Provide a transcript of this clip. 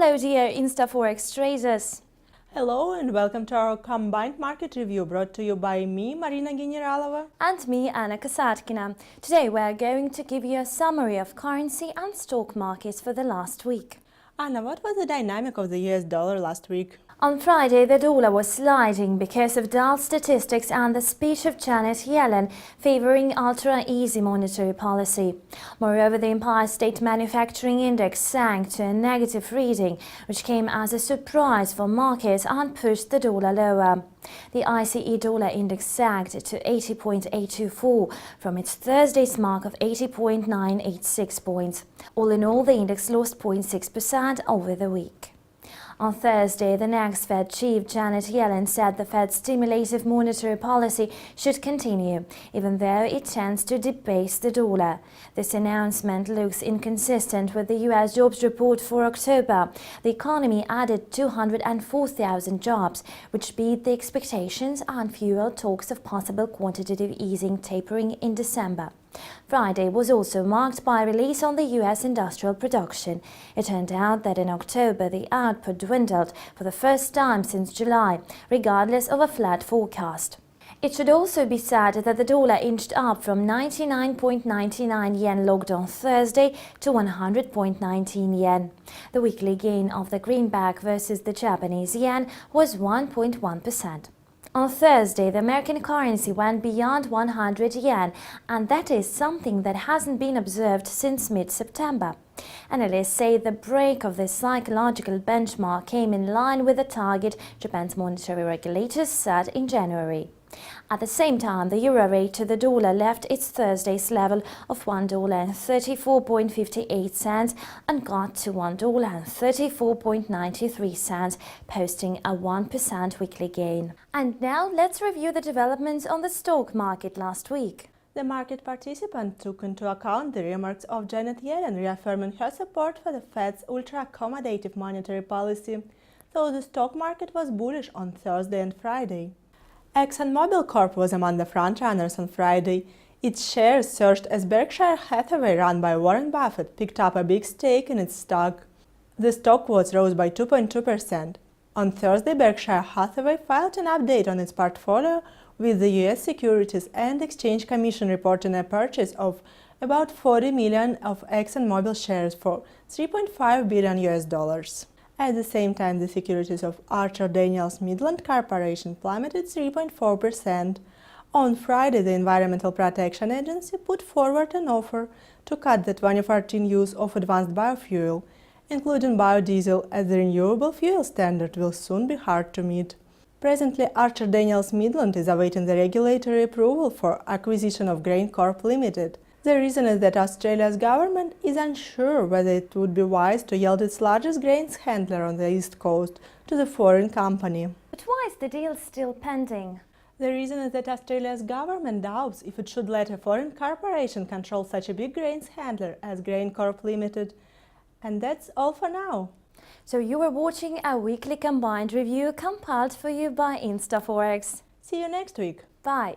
Hello dear InstaForextraders! Hello and welcome to our combined market review brought to you by me, Marina Generalova. And me, Anna Kasatkina. Today we are going to give you a summary of currency and stock markets for the last week. Anna, what was the dynamic of the US dollar last week? On Friday, the dollar was sliding because of dull statistics and the speech of Janet Yellen favoring ultra-easy monetary policy. Moreover, the Empire State Manufacturing Index sank to a negative reading, which came as a surprise for markets and pushed the dollar lower. The ICE dollar index sagged to 80.824 from its Thursday's mark of 80.986 points. All in all, the index lost 0.6% over the week. On Thursday, the next Fed chief, Janet Yellen, said the Fed's stimulative monetary policy should continue, even though it tends to debase the dollar. This announcement looks inconsistent with the U.S. jobs report for October. The economy added 204,000 jobs, which beat the expectations and fueled talks of possible quantitative easing tapering in December. Friday was also marked by a release on the U.S. industrial production. It turned out that in October the output dwindled for the first time since July, regardless of a flat forecast. It should also be said that the dollar inched up from 99.99 yen logged on Thursday to 100.19 yen. The weekly gain of the greenback versus the Japanese yen was 1.1%. On Thursday, the American currency went beyond 100 yen, and that is something that hasn't been observed since mid-September. Analysts say the break of this psychological benchmark came in line with the target Japan's monetary regulators set in January. At the same time, the euro rate to the dollar left its Thursday's level of $1.34.58 and got to $1.34.93, posting a 1% weekly gain. And now let's review the developments on the stock market last week. The market participants took into account the remarks of Janet Yellen reaffirming her support for the Fed's ultra-accommodative monetary policy, though the stock market was bullish on Thursday and Friday. ExxonMobil Corp was among the frontrunners on Friday. Its shares surged as Berkshire Hathaway, run by Warren Buffett, picked up a big stake in its stock. The stock rose by 2.2%. On Thursday, Berkshire Hathaway filed an update on its portfolio, with the U.S. Securities and Exchange Commission reporting a purchase of about 40 million of ExxonMobil shares for $3.5 billion. At the same time, the securities of Archer Daniels Midland Corporation plummeted 3.4%. On Friday, the Environmental Protection Agency put forward an offer to cut the 2014 use of advanced biofuel, including biodiesel, as the renewable fuel standard will soon be hard to meet. Presently, Archer Daniels Midland is awaiting the regulatory approval for acquisition of Grain Corp Limited. The reason is that Australia's government is unsure whether it would be wise to yield its largest grains handler on the East Coast to the foreign company. But why is the deal still pending? The reason is that Australia's government doubts if it should let a foreign corporation control such a big grains handler as Grain Corp Limited. And that's all for now. So you were watching a weekly combined review compiled for you by InstaForexx. See you next week. Bye.